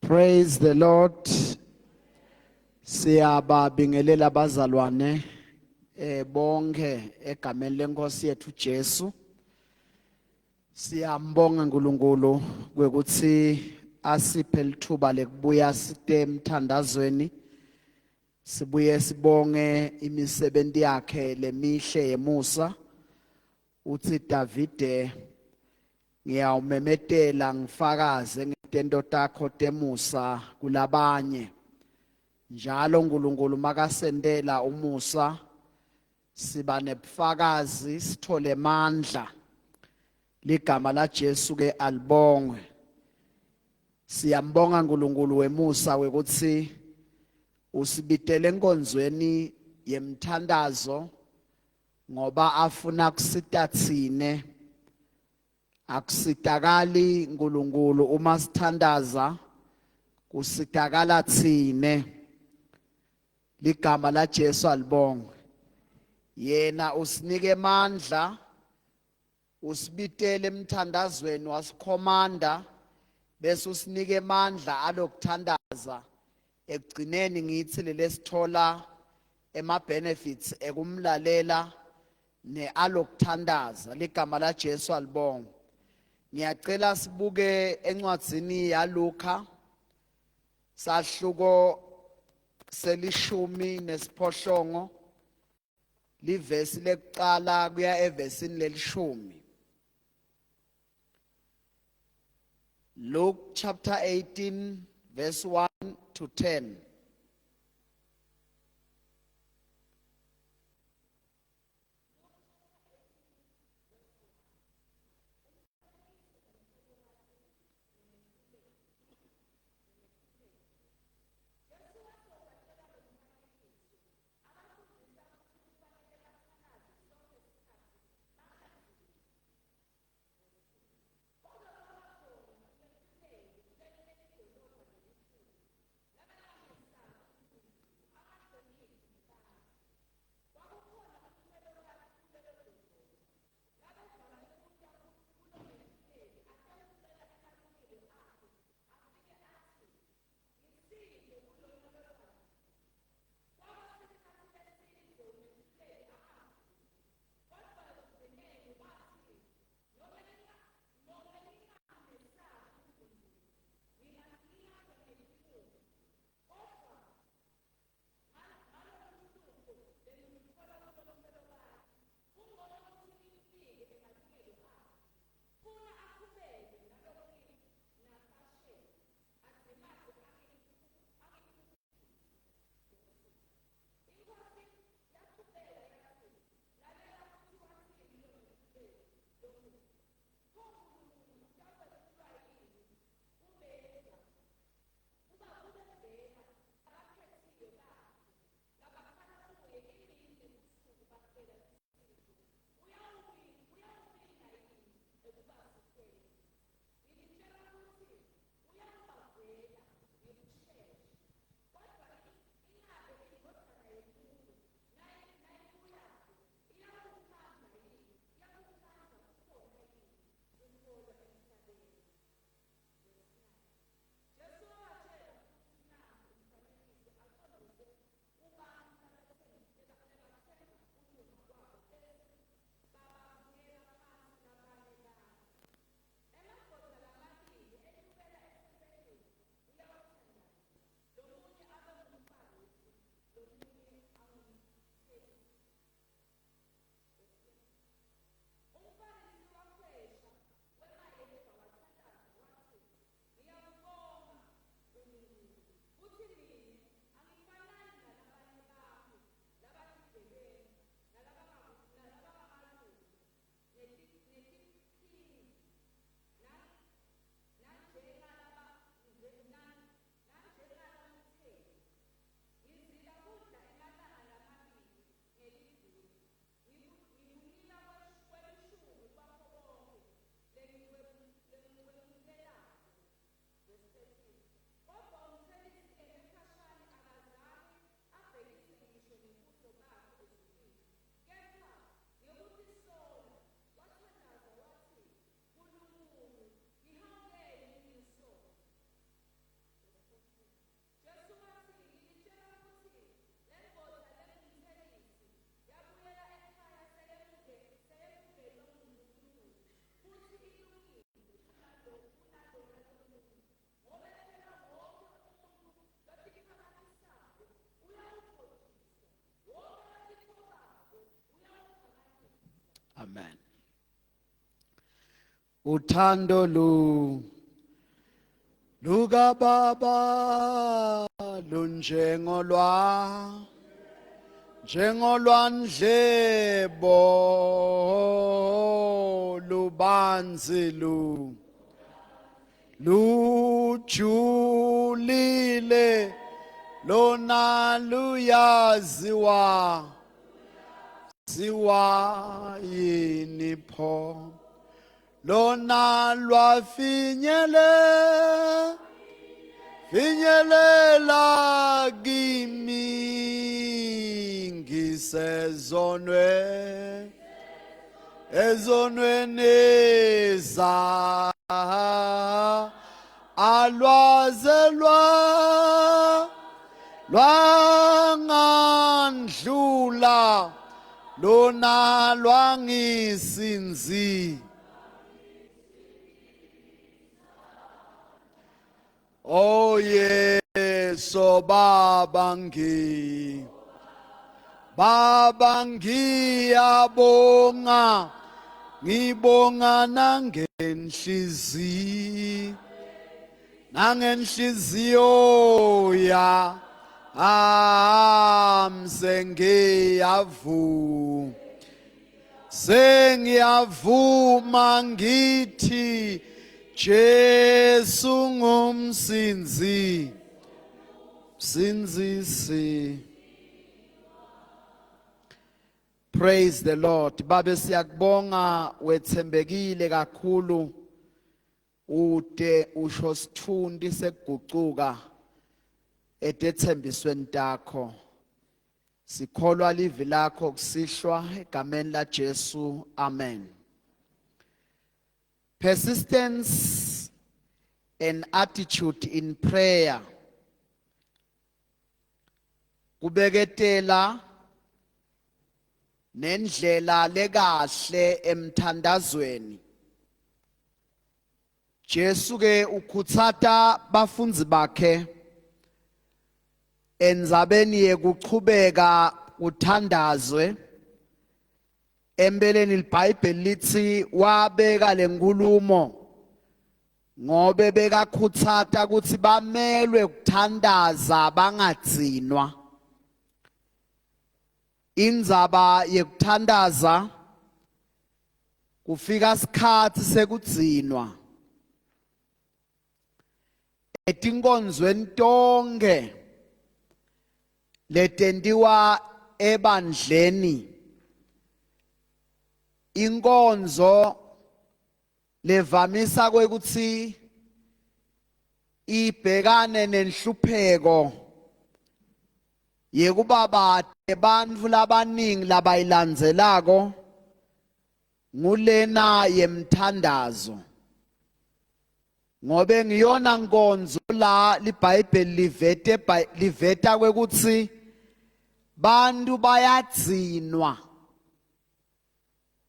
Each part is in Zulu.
Praise the Lord. Siyababingelela abazalwane bonke egameni lenkosi yethu Jesu. Siyambonga uNkulunkulu kwekuthi asiphe lithuba lekubuya site emthandazweni. Sibuye sibonge imisebenzi yakhe lemihle yemusa. Uthi Davide ngiyawumemetela ngifakaze ngetento takho temusa kulabanye. Njalo uNkulunkulu makasendela umusa siba nebufakazi sithole amandla. Ligama la Jesu ke alibongwe. Siyambonga uNkulunkulu wemusa wekuthi usibitele enkonzweni yemthandazo ngoba afuna kusita thine. Akusitakali uNkulunkulu uma sithandaza kusitakala thine. Ligama la Jesu alibongwe. Yena usinike amandla usibitele emthandazweni wasikhomanda bese usinike amandla alokuthandaza. Ekugcineni ngithi lesithola ema benefits ekumlalela ne alokuthandaza. Ligama la Jesu alibongwe. Ngiyacela sibuke encwadzini yaLuka sahluko selishumi nesiphohlongo livesi lekuqala kuya evesini lelishumi. Luke chapter 18 verse 1 to 10. Amen. Uthando luka Baba njengolwandlebo lubanzi lujulile lona luyaziwa yini pho lona finyelela kimi ezonweni alwazelwa lwangandlula lona lwangisinzi oh yeso Baba ngiyabonga ngibonga nangenhliziyo sengiyavuma ngithi Jesu ngumsinzisi. Praise the Lord. Babe siyakubonga wethembekile kakhulu ude usho sithundi sekugucuka etethembisweni takho. Sikholwa livi lakho kusihlwa egameni la Jesu. Amen. Persistence and attitude in prayer. Kubeketela nendlela lekahle emthandazweni. Jesu ke ukhutsata bafundzi bakhe endzabeni yekuchubeka uthandazwe. Empeleni iBhayibheli lithi wabeka lenkulumo ngobe bekakhutsata ukuthi bamelwe ukuthandaza bangadzinwa. Indzaba yekuthandaza kufika sikhatsi sekudzinwa. Etinkonzweni tonke letentiwa ebandleni, inkonzo levamisa kwekutsi ibhekane nenhlupheko yekuba bade bantfu labaningi labayilandzelako ngulena yemthandazo. Ngobe ngiyona nkonzo la liBhayibheli liveta kwekutsi bantu bayadzinwa.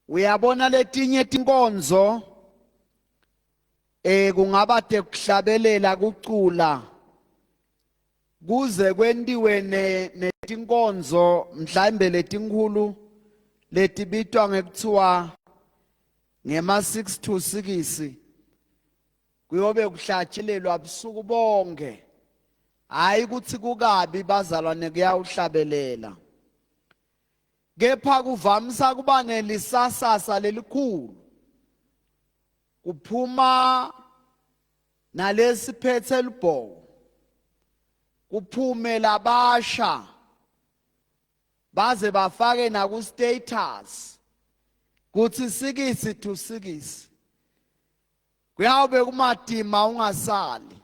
Uyabona letinye tinkonzo kungaba tekuhlabelela kucula kuze kwentiwe netinkonzo mhlambe letinkhulu letibitwa ngekuthiwa ngema 6 to 6 kuyobe kuhlatshelelwa busuku bonke, hayi ukuthi kukabi bazalwane kuyawuhlabelela. Kepha kuvamisa kuba nelisasasa lelikhulu, kuphuma nalesiphethe libhoko, kuphume labasha baze bafake naku status kuthi 6 to 6 kuyawube kumadima ungasali.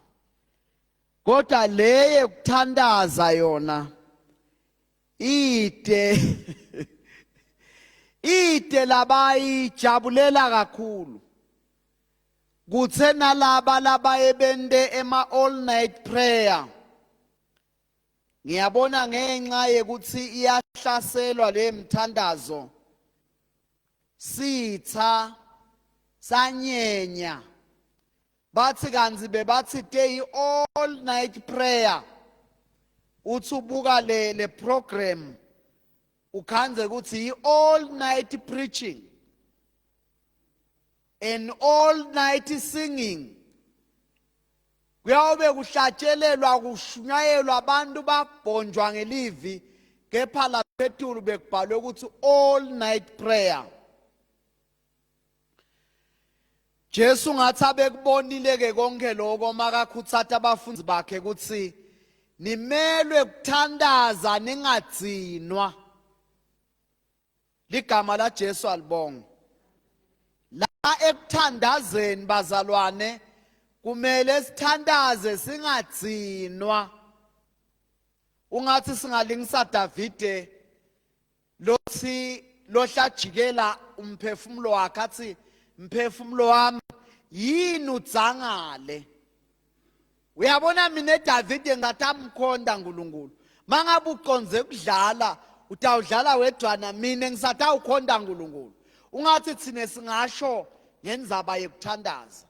Kodwa leye kuthandaza yona ite labayijabulela kakhulu. Kuthe nalaba labayebende ema all night prayer, ngiyabona ngenxa yekuthi iyahlaselwa le mthandazo, sitha sanyenya bathi kanzi bebathi day all night prayer. Uthi ubuka le program ukhanze ukuthi all night preaching. an all night singing. Kuyabe kuhlatshelelwa kushunyayelwa abantu babhonjwa ngelivi, kepha la phethulu bekubhalwe ukuthi all night prayer. Jesu ngathi abekubonile ke konke lokho makakhuthatha abafundi bakhe ukuthi nimelwe kuthandaza ningadzinwa. Ligama la Jesu alibonga. La ekuthandazeni bazalwane kumele sithandaze singadzinwa. Ungathi singalingisa Davide lothi lohlajikela umphefumulo wakhe athi mphefumulo wami yini udzangale. Uyabona mina Davide ngathi amkhonda uNkulunkulu. Mangabe uqonze kudlala utawudlala wedwana, mina ngisathi awukhonda uNkulunkulu. Ungathi thina singasho ngenzaba yekuthandaza.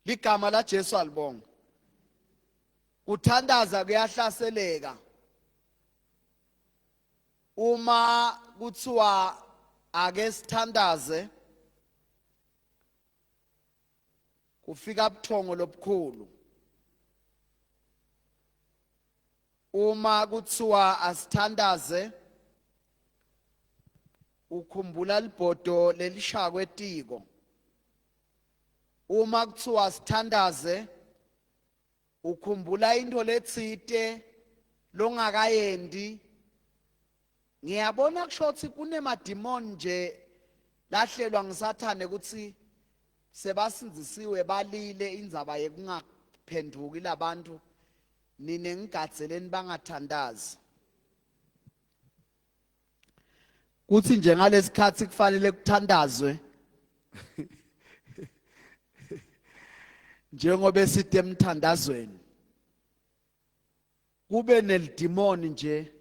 Ligama la Jesu alibonga. Kuthandaza kuyahlaseleka uma kuthiwa ake sithandaze, kufika ubuthongo lobukhulu. Uma kuthiwa asithandaze, ukhumbula libhodo lelishaya kwetiko. Uma kuthiwa sithandaze, ukhumbula into letsite longakayendi. Ngiyabona kushothi kunemadimoni nje lahlelwa ngisathane ukuthi sebasinzisiwe balile indzaba yekungaphenduki labantu nine ngigadzeleni bangathandazi. Kuthi nje ngalesikhathi kufanele kuthandazwe njengoba sithi emthandazweni kube nelidimoni nje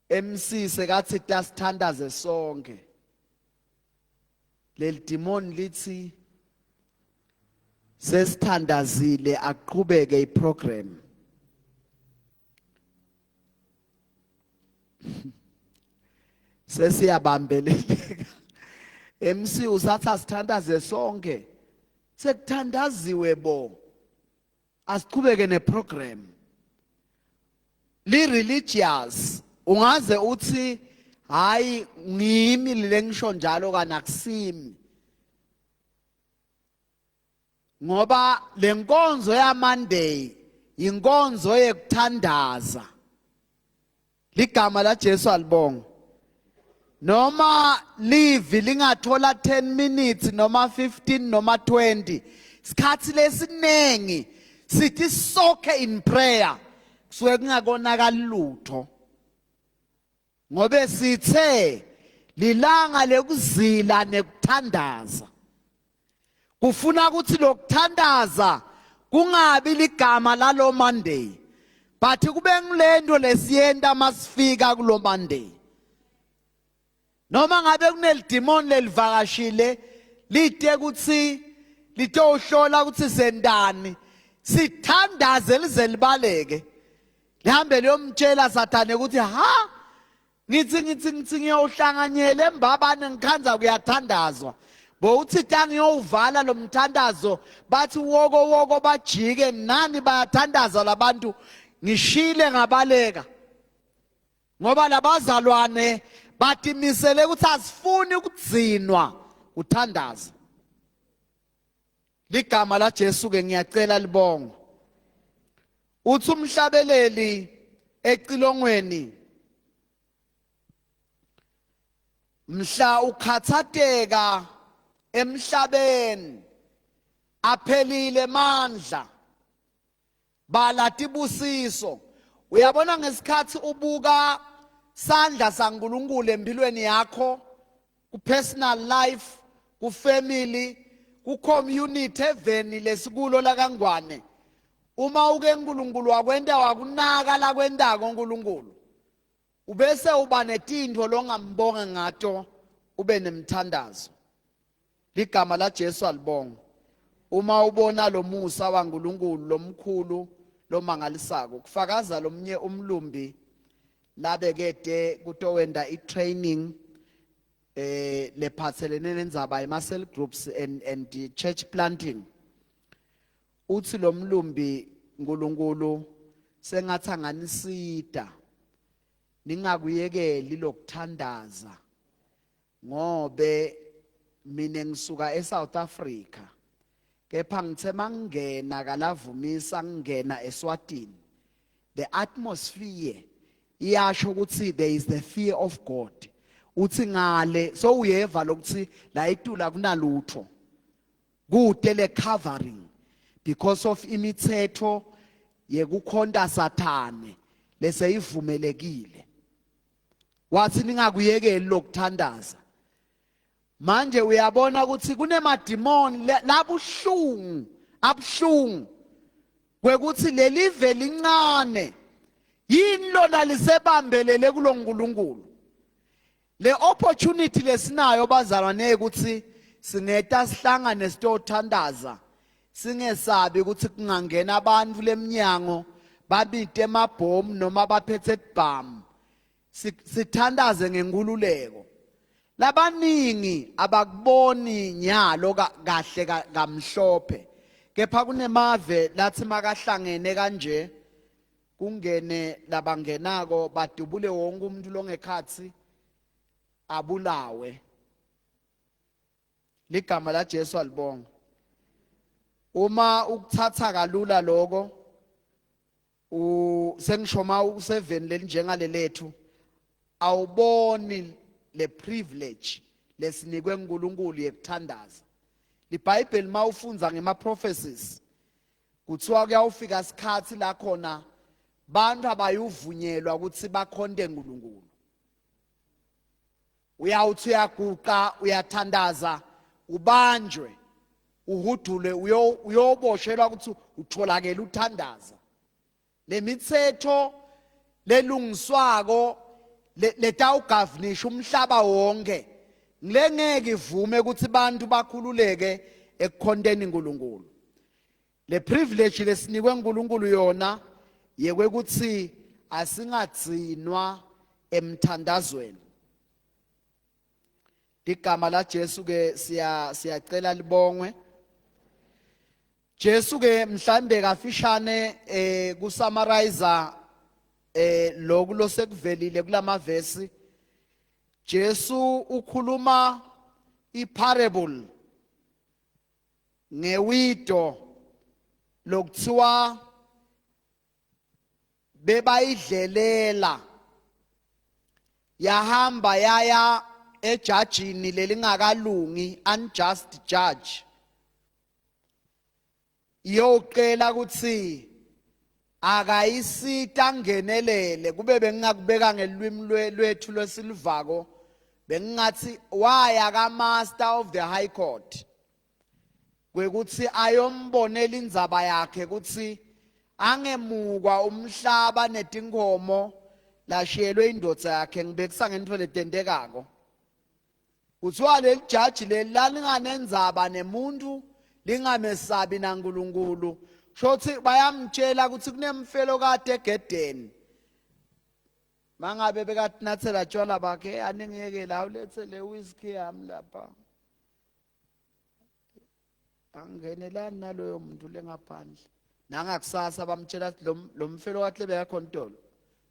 emsise kathi tasithandaze sonke. Lelidimoni lithi sesithandazile aqhubeke iprogram. Sesiyabambeleleka. MC usathi asithandaze sonke. Sekuthandaziwe bo. Asiqhubeke neprogram. Li religious ungaze uthi hayi ngimi lengisho njalo kana kusimi. Ngoba lenkonzo ya Monday inkonzo yekuthandaza. Ligama la Jesu alibonga. Noma live lingathola 10 minutes noma 15 noma 20. Sikhathi lesinengi sithi soke in prayer. Kusuke kungakonakali lutho. Ngobe sithe lilanga lekuzila nekuthandaza. Kufuna ukuthi lokuthandaza kungabi ligama lalo Monday. But kube ngilento lesiyenda masifika kulo Monday. Noma ngabe kunelidimoni lelivakashile lite ukuthi litohlola ukuthi sendani sithandaze lize libaleke. Lihambe liyomtshela Sathane ukuthi ha ngithi ngiyohlanganyela embabane ngikhanza kuyathandazwa. Bo uthi ngiyowuvala lo mthandazo bathi woko bajike nani bayathandaza labantu ngishile ngabaleka. Ngoba labazalwane batimisele ukuthi asifuni ukudzinwa uthandaza. Ligama la Jesu ke ngiyacela libonga. Uthi umhlabeleli ecilongweni mhla ukhathateka emhlabeni aphelile mandla balatibusiso. Uyabona ngesikhathi ubuka sandla saNkulunkulu empilweni yakho, ku personal life, ku family, ku community eveni lesikulo la kaNgwane. Uma uke uNkulunkulu wakwenda wakunaka la kwendako uNkulunkulu, ubese uba netintfo longambonga ngato, ube nemthandazo. Ligama la Jesu alibonga. Uma ubona lo musa waNkulunkulu lomkhulu lomangalisako, kufakaza lomnye umlumbi labekede kutowenda itraining lephathelene nendzaba yema cell groups and the church planting. Uthi lo mlumbi uNkulunkulu sengathi anganisida ningakuyekeli lokuthandaza ngobe mina ngisuka eSouth Africa kepha ngithe mangena kalavumisa ngena eSwatini the atmosphere iyasho ukuthi there is the fear of God uthi ngale so uyeva lokuthi la itula kunalutho kude le covering because of imithetho yekukhonta sathane leseyivumelekile wathi ningakuyekeli lokuthandaza manje uyabona ukuthi kunemadimoni labuhlungu abuhlungu kwekuthi lelive lincane yini lona lisebambelele kuloNkulunkulu le opportunity lesinayo bazalwane ukuthi singeta sihlangane sitothandaza singesabi ukuthi kungangena abantu leminyango babite emabhomu noma baphethe ibhamu sithandaze ngenkululeko labaningi abakuboni nyalo kahle kamhlophe kepha kunemave lathi makahlangene kanje kungene labangenako badubule wonke umuntu longekhathi abulawe ligama la Jesu alibonga uma ukuthatha kalula lokho sengishoma u7 lelinjengale lethu awuboni le privilege lesinikwe uNkulunkulu yekuthandaza iBhayibheli mawufunza ngema prophecies kuthiwa kuyawufika isikhathi la khona bantu abayuvunyelwa ukuthi bakhonde uNkulunkulu uyawuthi uyaguqa uyathandaza ubanjwe uhudule uyoboshelwa ukuthi utholakela uthandaza lemithetho lelungiswako letawugavunisha umhlaba wonke ngilengeke ivume ukuthi bantu bakhululeke ekukhondeni uNkulunkulu le privilege lesinikwe uNkulunkulu yona yekwekuthi asingadzinwa emthandazweni igama la Jesu ke siyacela libongwe Jesu ke mhlambe kafishane ku summarize lokho losekuvelile kulama verse Jesu ukhuluma iparable ngewido lokuthiwa bebayidlelela yahamba yaya ejudgini lelingakalungi unjust judge yoqela ukuthi akayisita ngenelele kube bengingakubeka ngelwimi lwethu lwesilivako bengingathi waya ka master of the high court kwekuthi ayombonela indzaba yakhe ukuthi angemukwa umhlaba netinkomo lashiyelwe indodza yakhe ngibekisa ngento letentekako kuthiwa leli judge leli lalinganenzaba nemuntu lingamesabi naNkulunkulu shothi bayamtshela ukuthi kunemfelo kade egedeni mangabe bekathi nathela tshwala bakhe aningiyeke la ulethe le whisky yami lapha angenelani naloyo muntu lengaphandle nangakusasa bamtshela lo mfelo kahle bekakhontola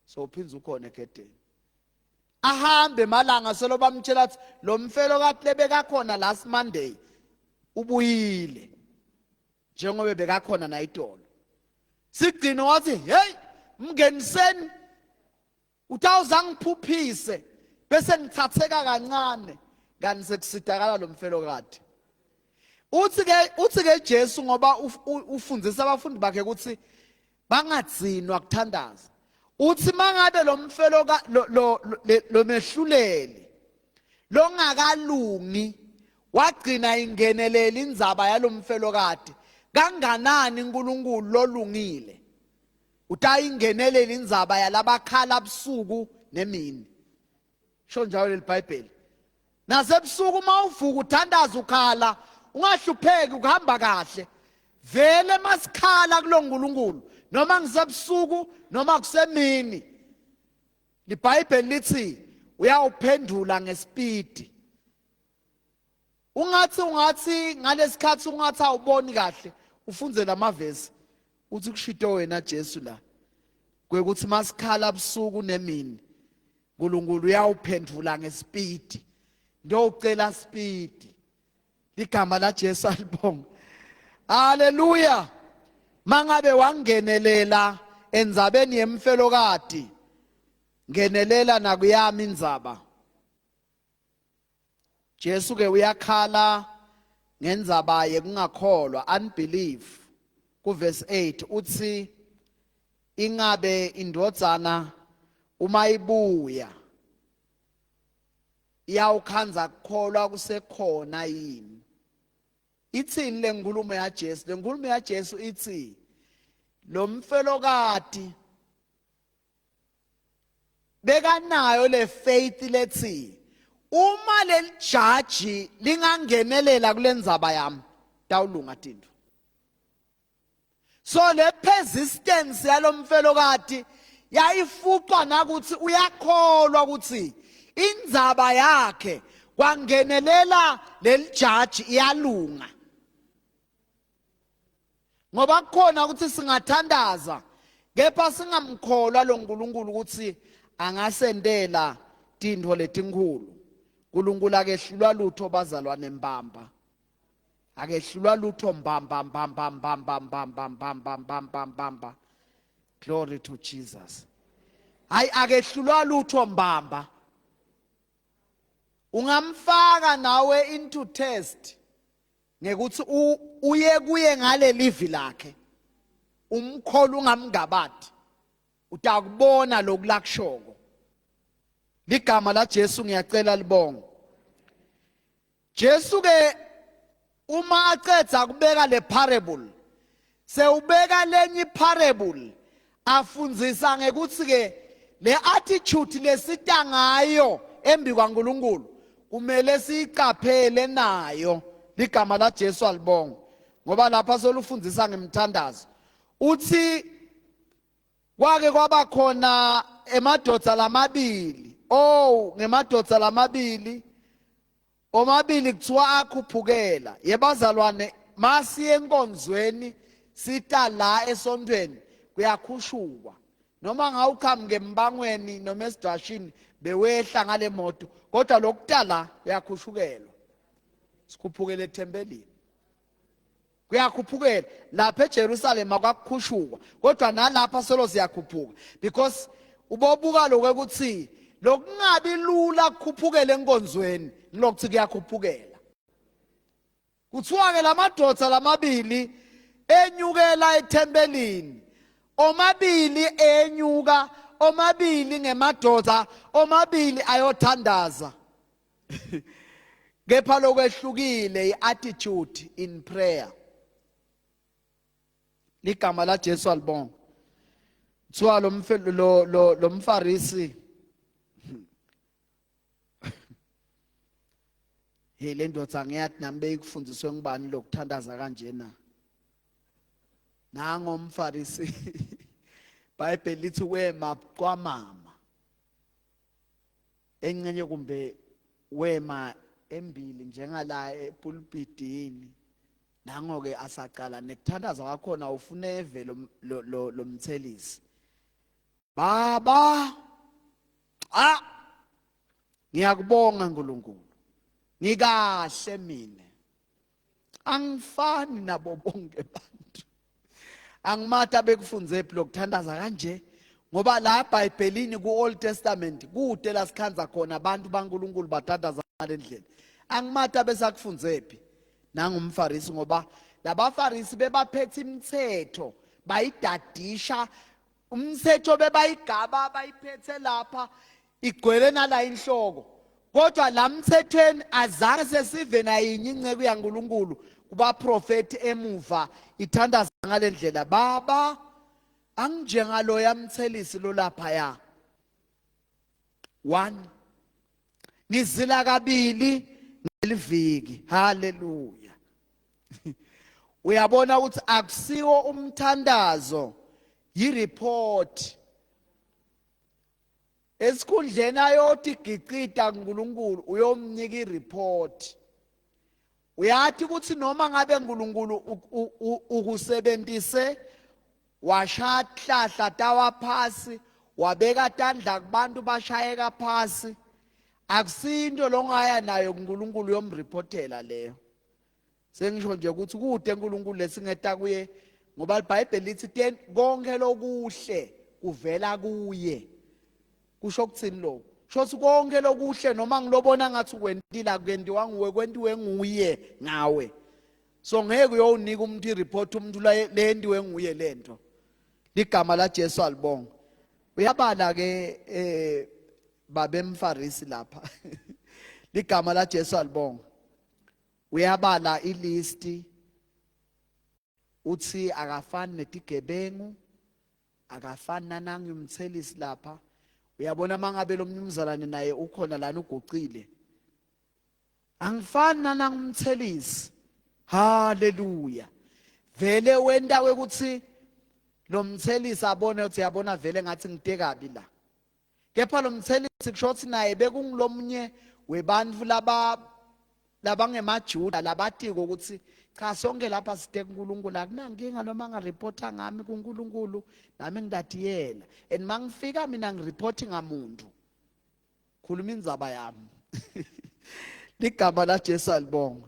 so uphinza ukhona egedeni ahambe malanga selo bamtshela ukuthi lo mfelo kahle bekakhona last Monday ubuyile njengoba bekakhona nayitolo sigcino wathi hey mngeniseni utawuza ngiphuphise bese ngithatheka kancane kanti sekusidakala lo mfelo kade uthi ke Jesu ngoba ufundisa abafundi bakhe ukuthi bangadzinwa kuthandaza uthi mangabe lo mfelo lo mehluleli longakalungi wagcina ingenelela indzaba yalomfelo kade kanganani uNkulunkulu lolungile utayingenelela indzaba yalabakhala busuku nemini sho njalo leBhayibheli nasebusuku mawuvuka uthandaza ukhala ungahlupheki ukuhamba kahle vele masikhala kuloNkulunkulu noma ngisebusuku noma kusemini iBhayibheli lithi uyawuphendula ngespeed ungathi ngalesikhathi ungathi awuboni kahle ufunze lamavesi uthi kushito wena Jesu la kwekuthi masikhala busuku nemini uNkulunkulu uyawuphendula ngespeed ndocela speed igama la Jesu alibonga haleluya mangabe wangenelela enzabeni yemfelokati ngenelela nakuyami indzaba Jesu ke uyakhala ngendzaba yekungakholwa unbelief ku verse 8 uthi ingabe indodzana uma ibuya iyawukhanza kukholwa kusekhona yini ithini lenkulumo ya Jesu lenkulumo ya Jesu ithi lo mfelokati bekanayo le faith lethi uma lelijaji lingangenelela kulendzaba yami tawulunga tinto so le persistence yalomfelokati yayifuqwa nakuthi uyakholwa ukuthi indzaba yakhe kwangenelela lelijaji iyalunga ngoba kukhona ukuthi singathandaza kepha singamkholwa lo nkulunkulu ukuthi angasendela tintho letinkulu uNkulunkulu akehlulwa lutho bazalwane mbamba akehlulwa lutho mbamba glory to Jesus hayi akehlulwa lutho mbamba ungamfaka nawe into test ngekuthi uye kuye ngale livi lakhe umkholo ungamngabadi utakubona lokulakushoko ligama la Jesu ngiyacela libonge Jesu ke uma aqedza kubeka le parable sewubeka lenye parable afundzisa ngekuthi ke le attitude lesita ngayo embi kwaNkulunkulu kumele siyiqaphele nayo ligama la Jesu alibonge ngoba lapha solufundisa ngemthandazo uthi kwake kwaba khona emadoda lamabili ngemadoda lamabili omabili kuthiwa akhuphukela yebazalwane masiye enkonzweni sita la esontweni kuyakhushukwa noma ngawukhamba ngembangweni noma esidashini bewehla ngale moto kodwa lokutala uyakhushukelwa sikhuphukele ethempelini kuyakhuphukela lapha eJerusalem akukhushukwa kodwa nalapha solo siyakhuphuka because ubobuka lokuthi lokungabi lula ukukhuphukela enkonzweni lokuthi kuyakhuphukela kuthiwa ke lamadoda lamabili enyukela ethempelini omabili enyuka omabili ngemadoda omabili ayothandaza kepha lokwehlukile iattitude in prayer ligama la Jesu alibonga kuthiwa lo mfarisi le ndoda ngiyathi nami beyikufundiswe ngibani lokuthandaza kanjena nango umfarisi iBhayibheli lithi wema kwamama encenye kumbe wema embili njengala epulpitini nango ke asaqala nekuthandaza kwakhona ufuna eve lo mthelisi baba ngiyakubonga nkulunkulu ngikahle mina angifani nabo bonke abantu angimatha bekufunze phela ukuthandaza kanje ngoba la eBhayibhelini ku-Old Testament kude la sikhanza khona abantu baNkulunkulu bathandaza ngalendlela angimatha besakufunze phi nangumfarisi ngoba labafarisi bebaphethe imithetho bayidadisha umthetho bebayigaba bayiphethe lapha igcwele nala inhloko kodwa la mthethweni azange sesive nayinye inceke yaNkulunkulu kuba prophet emuva ithandaza ngalendlela baba angijengalo yamthelisi lo lapha ya 1 ngizila kabili ngeliviki haleluya uyabona ukuthi akusiwo umthandazo yireport esikhundleni ayoti gicita kuNkulunkulu uyomnika ireport uyathi ukuthi noma ngabe uNkulunkulu ukusebenzise washahlahla tawa phasi wabeka tandla kubantu bashayeka phasi akusinto longaya nayo kuNkulunkulu yomreportela leyo sengisho nje ukuthi kude uNkulunkulu lesingeta kuye ngoba iBhayibheli lithi konke lokuhle kuvela kuye kusho ukuthini lo shothi konke lokuhle noma ngilobona ngathi ukwentila kwendiwa nguwe kwentiwe nguye ngawe so ngeke uyowunika umuntu ireport umuntu lendiwe nguye lento ligama la Jesu alibonga uyabala ke babemfarisi lapha ligama la Jesu alibonga uyabala ilisti uthi akafani netigebengu akafani nanangi umthelisi lapha uyabona mangabe lo mnumzalane naye ukhona lana ugucile angifani nanangi umthelisi haleluya vele wenda ukuthi lo mthelisi abone ukuthi yabona vele ngathi ngite kabi la kepha lo mthelisi kushothi naye bekungilomnye webantfu labangemajuda labatiko ukuthi cha sonke lapha site kuNkulunkulu akunankinga noma ngareporta ngami kuNkulunkulu nami ngidatiyela and mangifika mina ngireporting ngamuntu khuluma indzaba yami ligama la Jesu alibonga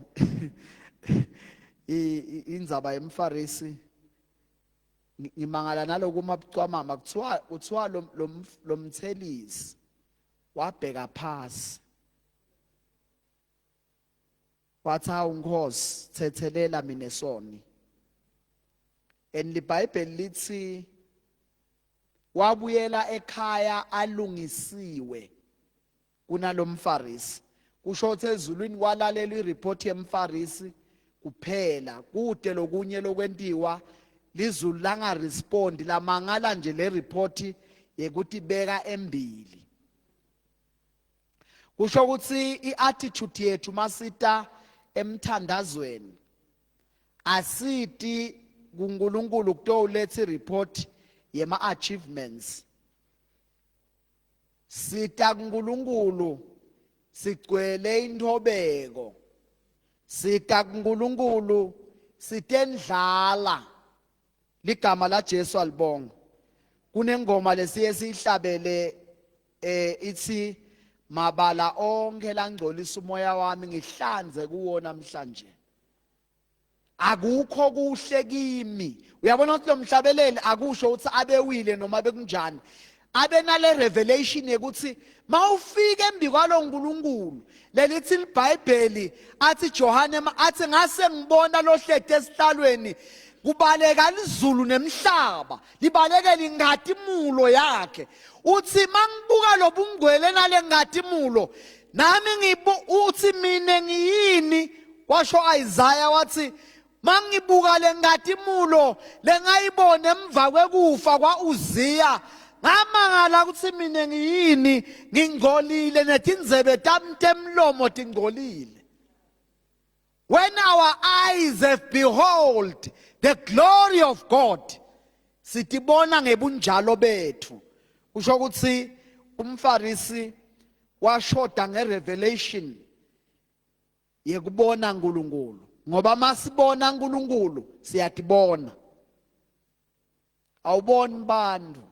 indzaba yemfarisi ngimangala naloku mabucwamama kuthiwa lo mthelisi wabheka phasi wathi hawu Nkosi thethelela mina esoni and iBhayibheli lithi wabuyela ekhaya alungisiwe kunalomfarisi kusho ukuthi ezulwini kwalalela ireport yemfarisi kuphela kude lokunye lokwentiwa lizulu langa respond lamangala nje le report yekuthi beka embili kusho ukuthi iattitude yethu masita emthandazweni asiti kuNkulunkulu kutolethe report yema achievements sita kuNkulunkulu sigcwele intobeko sita kuNkulunkulu sitendlala ligama la Jesu alibonga kunengoma lesiye sihlabele ithi mabala onke langcolisa umoya wami ngihlanze kuwo namhlanje akukho kuhle kimi uyabona ukuthi lo mhlabeleli akusho ukuthi abewile noma bekunjani abe nale revelation ukuthi mawufika embikwalo uNkulunkulu lelithi iBhayibheli athi Johane athi ngase ngibona lo hlede esihlalweni kubaleka izulu nemhlaba libalekela ingadimulo yakhe uthi mangibuka lobungcwele nale ngadimulo nami uthi mina ngiyini washo Isaiah wathi mangibuka le ngadimulo lengayibona emva kwekufa kwaUziya ngamangala ukuthi mina ngiyini ngingcolile netindzebe tami temlomo tingcolile. When our eyes have behold the glory of God sitibona ngebunjalo bethu kusho ukuthi umfarisi washoda ngerevelation yekubona uNkulunkulu ngoba masibona uNkulunkulu siyatibona awuboni bantu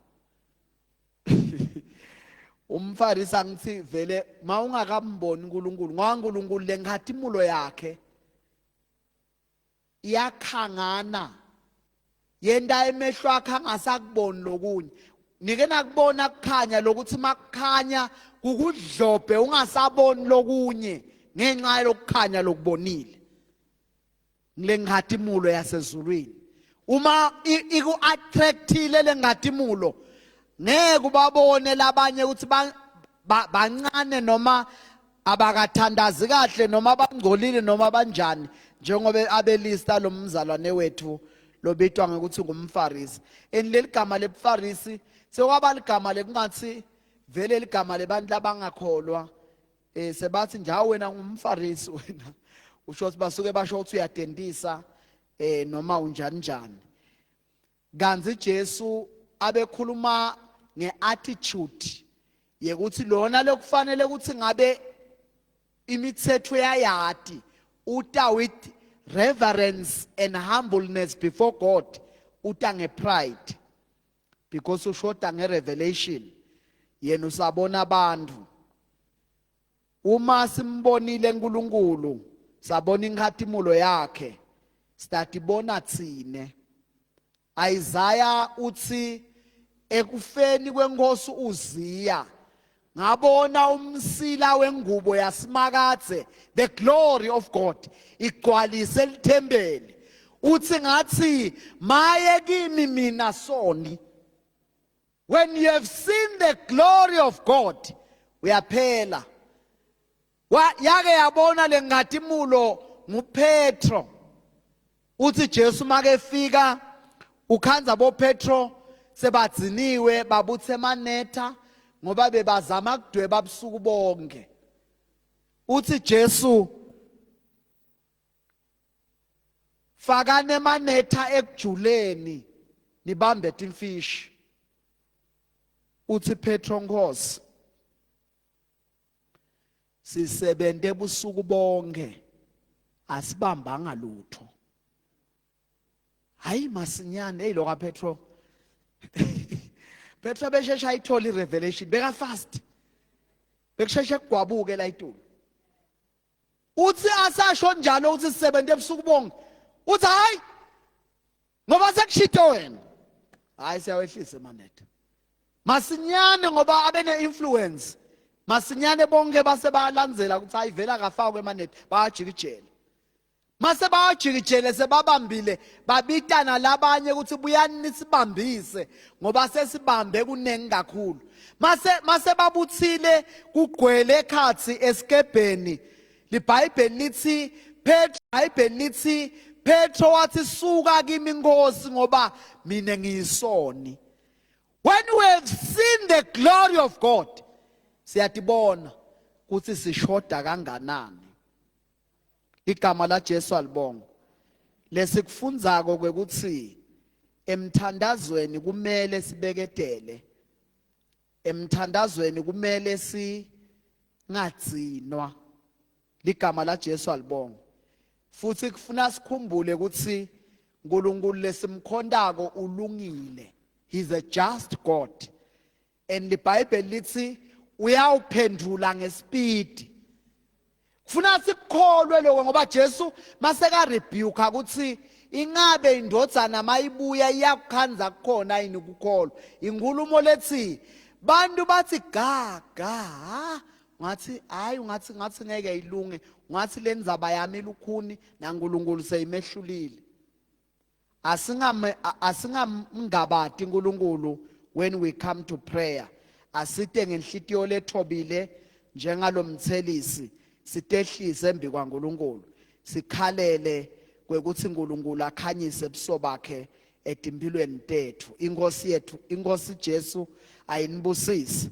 umfarisi angithi vele mawungakamboni uNkulunkulu ngoba uNkulunkulu lengadimulo yakhe iyakhangana yenda emehlo akhe angasakuboni lokunye nike nakubona kukhanya lokuthi makukhanya kukudlobhe ungasaboni lokunye ngenxa lokukhanya lokubonile ngilengadimulo yasezulwini uma iku-attractile lengadimulo ngeke ubabone labanye ukuthi bancane noma abakathandazi kahle noma bangcolile noma banjani njengoba abelista lo mzalwane wethu lobitwa ngokuthi ngumfarisi enileli gama lebufarisi sekwaba ligama lekungathi vele ligama lebantu labangakholwa sebathi njawo wena ngumfarisi wena usho ukuthi basuke basho ukuthi uyadendisa noma unjani njani kanzi Jesu abekhuluma ngeattitude yekuthi lona lokufanele ukuthi ngabe imithetho yayati uta with reverence and humbleness before God, uta nge-pride, because ushoda nge-revelation. Yena usabona abantu. Uma simbonile uNkulunkulu, sabona inkhatimulo yakhe, statibona tsine. Isaiah uthi ekufeni kwenkosi uZiya ngabona umsila wengubo yasimakadze, the glory of God, igcwalise elithembele. Uthi ngathi maye kimi mina soni. When you have seen the glory of God, uyaphela. Yake yabona lenkhatimulo nguPetro. Uthi Jesu makefika ukhanza boPetro sebadziniwe babuthe emanetha ngoba bebazama kudweba busuku bonke. Uthi Jesu fakane emanetha ekujuleni nibambe timfishi. Uthi Petro Nkosi sisebente busuku bonke asibambanga lutho. Hayi masinyane eyilo ka Petro. Petro beshesha ayithola irevelation beka fast. Bekusheshe kugwabuke la itulo. Uthi asasho njalo uthi sisebente ebusuku bonke. Uthi hayi ngoba sekushito wena. Hayi siyawehlisa emanetha. Masinyane ngoba abene influence. Masinyane bonke base bayalandzela ukuthi ayivela kafakwe emanetha bayajikijela. Mase bayajikijele sebabambile babitana labanye ukuthi buyani nisibambise ngoba sesibambe kunengi kakhulu. Mase babuthile kugwele ekhathi esikebheni. LiBhayibheli lithi Petro wathi suka kimi Nkosi ngoba mina ngiyisoni. When we have seen the glory of God, siyatibona ukuthi sishoda kanganani. Igama la Jesu alibonga. Lesikufundzako kwekuthi emthandazweni kumele sibeketele. Emthandazweni kumele singadzinwa. Ligama la Jesu alibonga. Futhi kufuna sikhumbule ukuthi uNkulunkulu lesimkhondako ulungile. He's a just God. And the Bible lithi uyawuphendula ngespeed. Kufuna sikholwe lokho ngoba Jesu maseka rebuke ukuthi ingabe indodzana mayibuya iyakukhanza kukhona yini ukukholwa. Inkulumo lethi bantu bathi ga ngathi hayi ngathi ngeke ilunge ngathi lenzaba yami lukhuni naNkulunkulu seyimehlulile. Asingamngabati uNkulunkulu when we come to prayer. Asite ngenhlitiyo lethobile njengalomthelisi. Sitehlise embi kwaNkulunkulu. Sikhalele kwekuthi uNkulunkulu akhanyise ebuso bakhe etimpilweni tethu. Inkosi yethu, Inkosi Jesu ayinibusise.